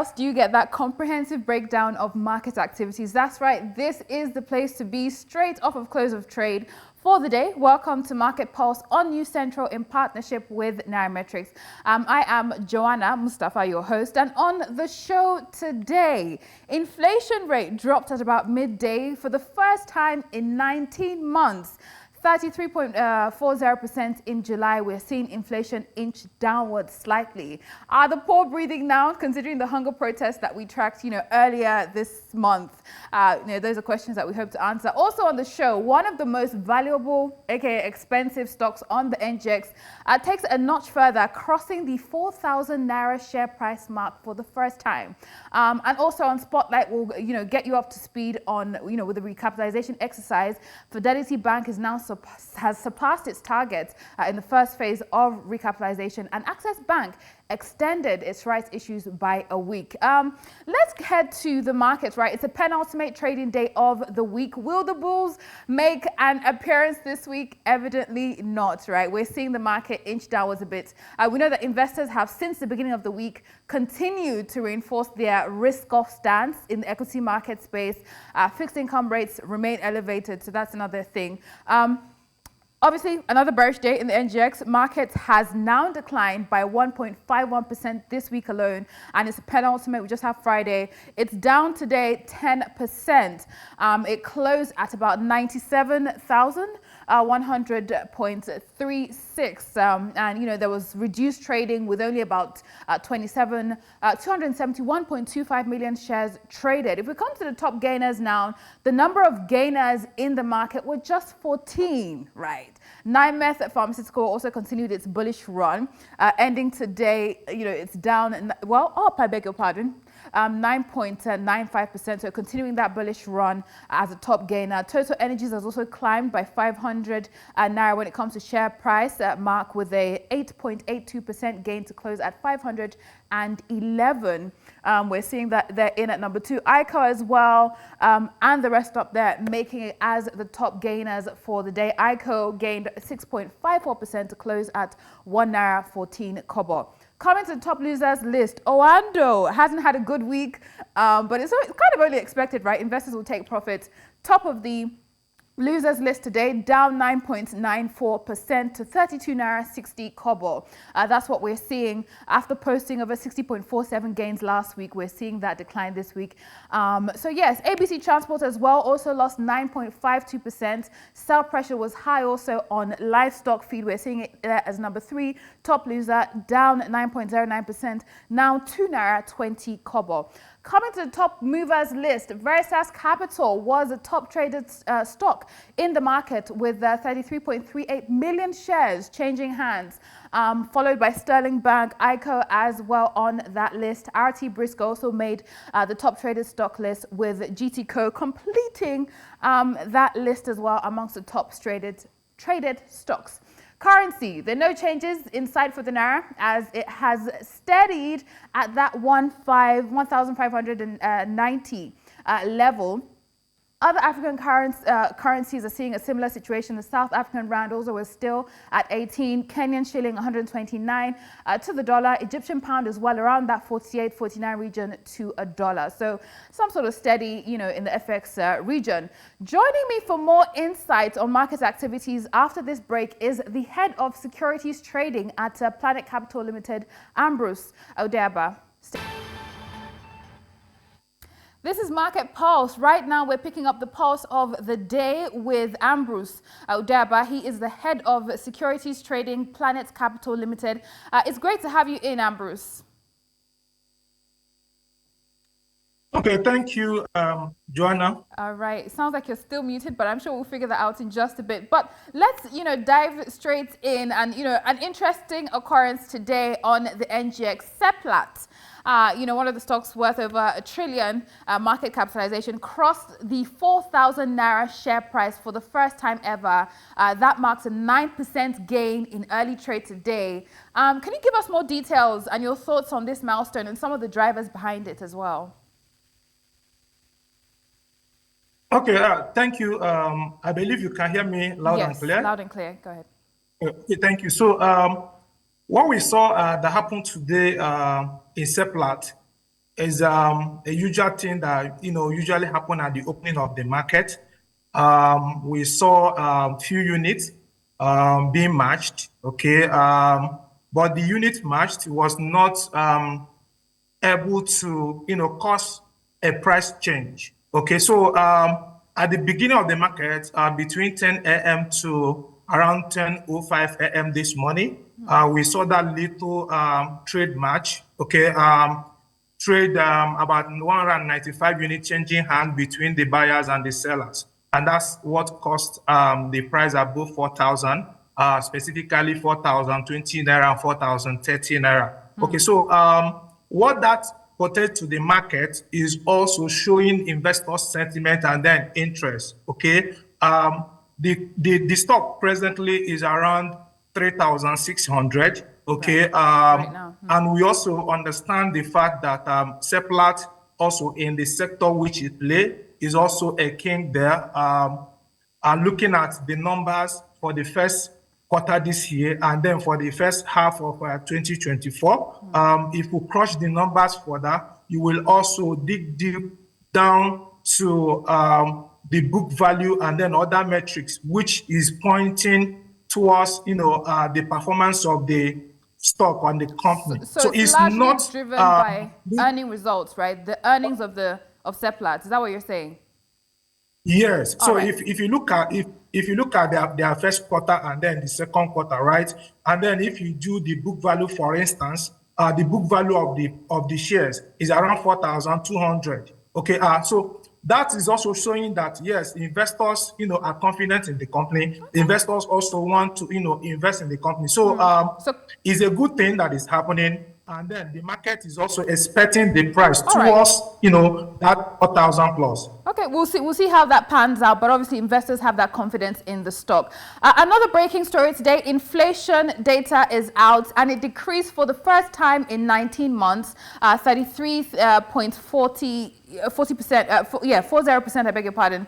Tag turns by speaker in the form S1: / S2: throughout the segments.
S1: else do you get that comprehensive breakdown of market activities? That's right, this is the place to be, straight off of close of trade for the day. Welcome to Market Pulse on News Central in partnership with Nairametrics. I am Joanna Mustapha, your host, and on the show today, inflation rate dropped at about midday for the first time in 19 months. 33.40% in July. We're seeing inflation inch downwards slightly. Are the poor breathing now, considering the hunger protests that we tracked, earlier this month? Those are questions that we hope to answer. Also on the show, one of the most valuable, aka expensive stocks on the NGX takes a notch further, crossing the 4,000 Naira share price mark for the first time. And also on Spotlight, we'll get you up to speed on with the recapitalisation exercise. Fidelity Bank is now has surpassed its targets in the first phase of recapitalisation, and Access Bank extended its rights issues by a week. Let's head to the markets, right? It's a penultimate trading day of the week. Will the bulls make an appearance this week? Evidently not, right? We're seeing the market inch downwards a bit. We know that investors have, since the beginning of the week, continued to reinforce their risk-off stance in the equity market space. Fixed income rates remain elevated, so that's another thing. Obviously, another bearish day in the NGX. Market has now declined by 1.51% this week alone, and it's a penultimate. We just have Friday. It's down today 10%. It closed at about 97,100.36, and there was reduced trading with only about 271.25 million shares traded. If we come to the top gainers now, the number of gainers in the market were just 14, right? Nigerian Pharmaceutical also continued its bullish run, ending today, it's down, up, I beg your pardon, 9.95%, so continuing that bullish run as a top gainer. Total Energies has also climbed by 500 Naira when it comes to share price, mark with a 8.82% gain to close at 511. We're seeing that they're in at number 2. ICO as well, and the rest up there, making it as the top gainers for the day. ICO gained 6.54% to close at 1 Naira 14 kobo. Coming to the top losers list, Oando hasn't had a good week, but it's kind of only expected, right? Investors will take profit. Top of the losers list today, down 9.94% to 32 Naira 60 kobo. That's what we're seeing after posting over 60.47 gains last week. We're seeing that decline this week. So yes, ABC Transport as well also lost 9.52%. Sell pressure was high also on livestock feed. We're seeing it there as number 3. Top loser, down 9.09%, now 2 Naira 20 kobo. Coming to the top movers list, Veritas Capital was a top traded stock in the market with 33.38 million shares changing hands, followed by Sterling Bank, ICO as well on that list. RT Briscoe also made the top traded stock list, with GTCO completing that list as well amongst the top traded stocks. Currency, there are no changes in sight for the Naira, as it has steadied at that 1,590 level. Other African currencies are seeing a similar situation. The South African rand also was still at 18, Kenyan shilling 129 to the dollar, Egyptian pound as well around that 48, 49 region to a dollar. So some sort of steady, in the FX region. Joining me for more insights on market activities after this break is the head of securities trading at Planet Capital Limited, Ambrose Odeba. This is Market Pulse. Right now, we're picking up the pulse of the day with Ambrose Odeba. He is the head of securities trading, Planet Capital Limited. It's great to have you in, Ambrose.
S2: Okay, thank you, Joanna.
S1: All right, it sounds like you're still muted, but I'm sure we'll figure that out in just a bit. But let's, dive straight in, and, an interesting occurrence today on the NGX, Seplat. One of the stocks worth over $1 trillion market capitalization crossed the 4,000 Naira share price for the first time ever. That marks a 9% gain in early trade today. Can you give us more details and your thoughts on this milestone and some of the drivers behind it as well?
S2: Okay, thank you. I believe you can hear me loud and clear.
S1: Yes, loud and clear. Go ahead.
S2: Okay, thank you. So what we saw that happened today in Seplat is a usual thing that usually happen at the opening of the market. We saw few units being matched, okay, but the unit matched was not able to cause a price change. Okay, so at the beginning of the market, between 10 a.m. to around 10:05 a.m. this morning, we saw that little trade match. Okay, trade about 195 units changing hand between the buyers and the sellers, and that's what cost the price above 4,000, specifically 4,020 naira and 4,030 naira. Okay, so what that portrays to the market is also showing investor sentiment and then interest. Okay, the stock presently is around 3,600. Okay,
S1: right now.
S2: And we also understand the fact that Seplat, also in the sector which it play, is also a king there. And looking at the numbers for the first quarter this year and then for the first half of 2024, if we crush the numbers for that, you will also dig deep down to the book value and then other metrics, which is pointing towards the performance of the stock on the company.
S1: So it's largely driven by earning results, right? The earnings of Seplat. Is that what you're saying?
S2: Yes. So right. if you look at their first quarter and then the second quarter, right? And then if you do the book value, for instance, the book value of the shares is around 4,200. Okay. So that is also showing that yes, investors are confident in the company. Okay. Investors also want to invest in the company. So it's a good thing that is happening. And then the market is also expecting the price towards, that 4,000 plus.
S1: Okay, we'll see how that pans out. But obviously, investors have that confidence in the stock. Another breaking story today: inflation data is out, and it decreased for the first time in 19 months, 33.40%. 40%, I beg your pardon,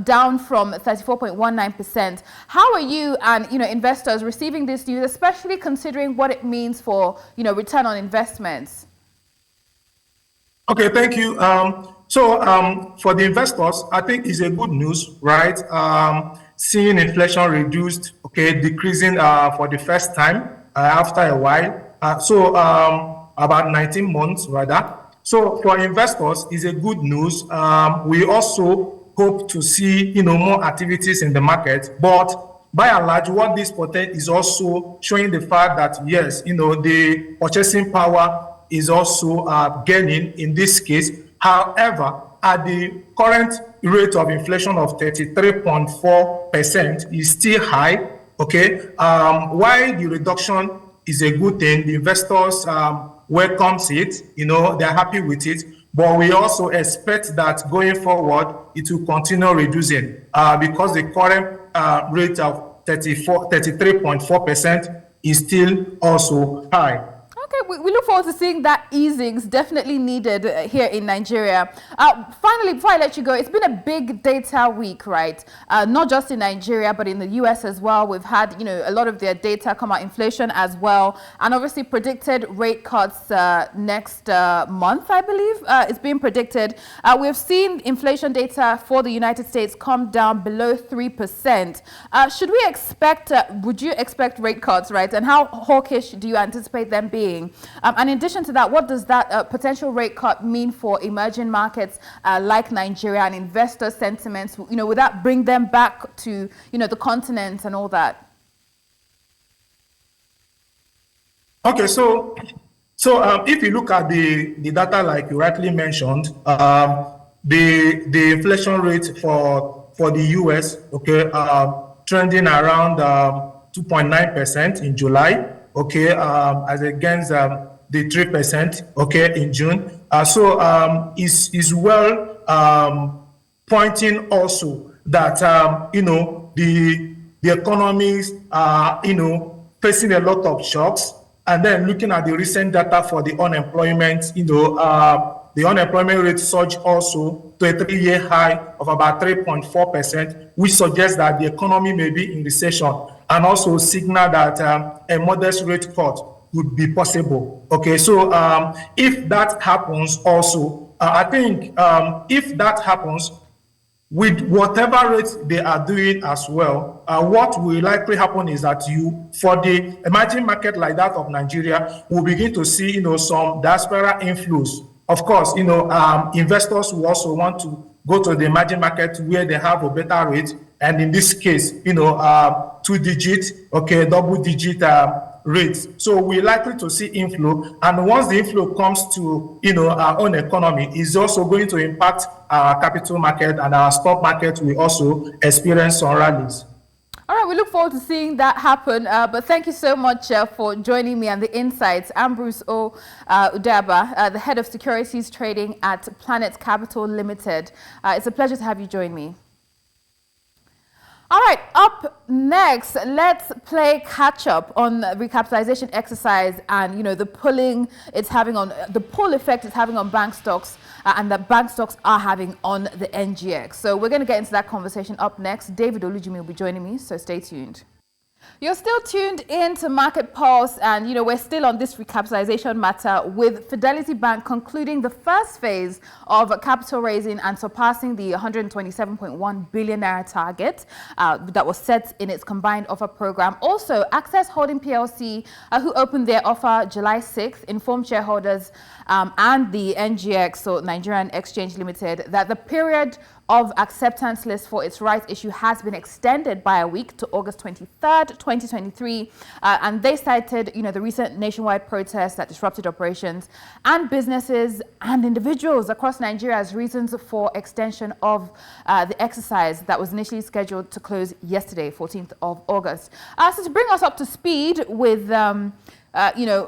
S1: down from 34.19%. How are you and investors receiving this news, especially considering what it means for return on investments?
S2: Okay, thank you. So for the investors, I think it's a good news, right? Seeing inflation reduced, okay, decreasing for the first time after a while. So about 19 months rather. So for investors, it's a good news. We also hope to see, more activities in the market. But by and large, what this portends is also showing the fact that yes, the purchasing power is also gaining in this case. However, at the current rate of inflation of 33.4% is still high. Okay, while the reduction is a good thing, the investors welcomes it, they're happy with it, but we also expect that going forward, it will continue reducing because the current rate of 33.4% is still also high.
S1: Okay, we look forward to seeing that easings definitely needed here in Nigeria. Finally, before I let you go, it's been a big data week, right? Not just in Nigeria, but in the US as well. We've had, a lot of their data come out, inflation as well, and obviously predicted rate cuts next month, I believe. It's being predicted. We've seen inflation data for the United States come down below 3%. Should we expect, would you expect rate cuts, right? And how hawkish do you anticipate them being? And in addition to that, what does that potential rate cut mean for emerging markets like Nigeria and investor sentiments? Would that bring them back to, the continent and all that?
S2: Okay, so if you look at the data, like you rightly mentioned, the inflation rate for the US, okay, trending around 2.9% in July. Okay, as against the 3%, okay, in June. So is well pointing also that the economies are facing a lot of shocks, and then looking at the recent data for the unemployment, the unemployment rate surged also to a 3-year high of about 3.4%, which suggests that the economy may be in recession, and also signal that a modest rate cut could be possible. Okay, so if that happens also, I think if that happens, with whatever rate they are doing as well, what will likely happen is that for the emerging market like that of Nigeria, we'll begin to see, some diaspora inflows. Of course, investors will also want to go to the emerging market where they have a better rate, and in this case, two-digit, okay, double-digit rates. So we're likely to see inflow, and once the inflow comes to our own economy, is also going to impact our capital market, and our stock market will also experience some rallies.
S1: All right, we look forward to seeing that happen. But thank you so much for joining me and the insights. I'm Bruce Udaba, the head of securities trading at Planet Capital Limited. It's a pleasure to have you join me. All right, up next, let's play catch up on the recapitalization exercise and the pull effect it's having on bank stocks and that bank stocks are having on the NGX. So we're going to get into that conversation up next. David Olujimi will be joining me, so stay tuned. You're still tuned in to Market Pulse, and we're still on this recapitalization matter with Fidelity Bank concluding the first phase of capital raising and surpassing the 127.1 billion naira target that was set in its combined offer program. Also, Access Holdings Plc, who opened their offer July 6th, informed shareholders and the NGX, so Nigerian Exchange Limited, that the period of acceptance list for its rights issue has been extended by a week to August 23rd, 2023. And they cited, the recent nationwide protests that disrupted operations and businesses and individuals across Nigeria as reasons for extension of the exercise that was initially scheduled to close yesterday, 14th of August. So to bring us up to speed with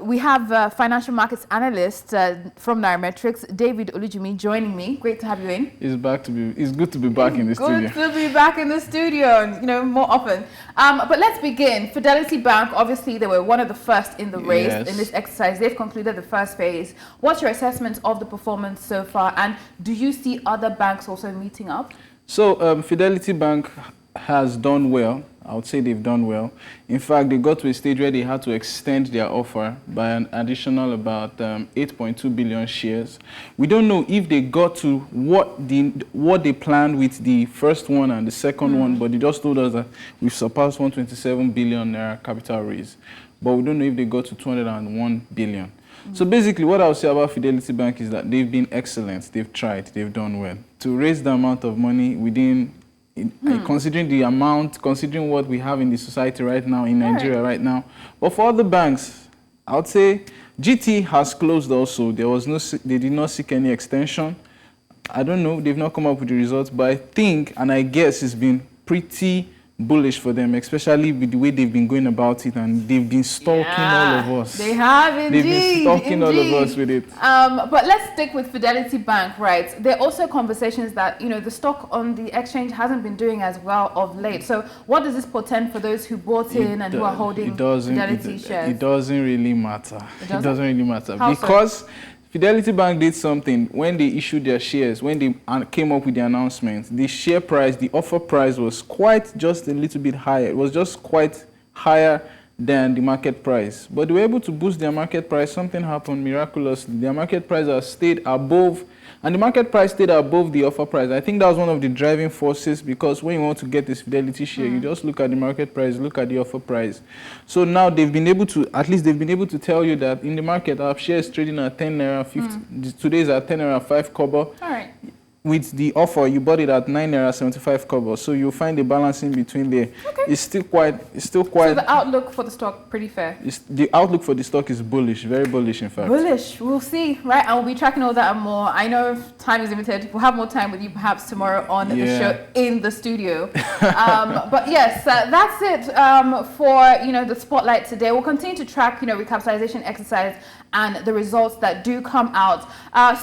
S1: we have financial markets analyst from Nairametrics, David Olujimi, joining me. Great to have you in.
S3: It's good to be back in the studio.
S1: Good to be back in the studio, more often. But let's begin. Fidelity Bank, obviously, they were one of the first in the race in this exercise. They've concluded the first phase. What's your assessment of the performance so far, and do you see other banks also meeting up?
S3: So Fidelity Bank has done well. I would say they've done well. In fact, they got to a stage where they had to extend their offer by an additional about 8.2 billion shares. We don't know if they got to what they planned with the first one and the second one, but they just told us that we've surpassed 127 billion naira capital raise. But we don't know if they got to 201 billion. So basically, what I would say about Fidelity Bank is that they've been excellent. They've tried. They've done well. To raise the amount of money within considering the amount, considering what we have in the society right now, in Nigeria right now. But for other banks, I would say GT has closed also. They did not seek any extension. I don't know, they've not come up with the results, but I think, and I guess it's been pretty bullish for them, especially with the way they've been going about it, and they've been stalking all of us.
S1: They have indeed.
S3: They've been stalking all of us with it.
S1: But let's stick with Fidelity Bank, right? There are also conversations that, the stock on the exchange hasn't been doing as well of late. So what does this portend for those who bought in and who are holding Fidelity shares?
S3: It doesn't really matter. It doesn't really matter.
S1: How
S3: because
S1: so?
S3: Fidelity Bank did something when they issued their shares, when they came up with the announcement. The share price, the offer price was quite just a little bit higher. It was just quite higher than the market price. But they were able to boost their market price. Something happened miraculously. Their market price has stayed above, and the market price stayed above the offer price. I think that was one of the driving forces, because when you want to get this Fidelity share, you just look at the market price, look at the offer price. So now they've been able to, at least they've been able to tell you that in the market, our share is trading at 10 naira 50. Today is at 10 naira 5 kobo.
S1: All right.
S3: With the offer, you bought it at 9 naira 75 kobo. So you'll find a balance in between there. Okay. It's still quite. So
S1: the outlook for the stock pretty fair.
S3: The outlook for the stock is bullish, very bullish in fact.
S1: Bullish. We'll see, right? And we'll be tracking all that and more. I know time is limited. We'll have more time with you perhaps tomorrow on the show in the studio. But yes, that's it for the spotlight today. We'll continue to track recapitalization exercise and the results that do come out.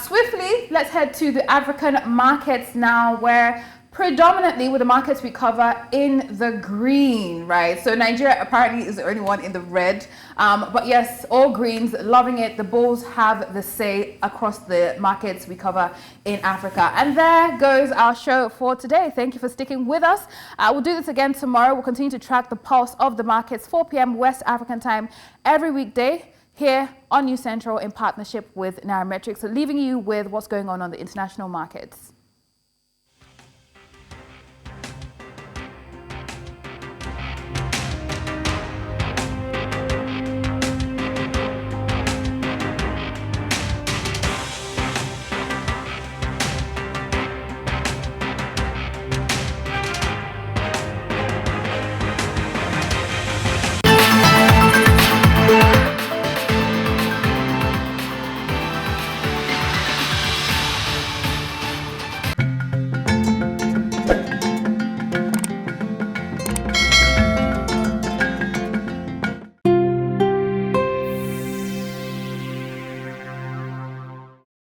S1: Swiftly, let's head to the African markets now, where predominantly with the markets we cover in the green, right? So Nigeria apparently is the only one in the red. But yes, all greens, loving it. The bulls have the say across the markets we cover in Africa. And there goes our show for today. Thank you for sticking with us. We'll do this again tomorrow. We'll continue to track the pulse of the markets, 4 p.m. West African time every weekday, here on News Central in partnership with Nairametrics, so leaving you with what's going on the international markets.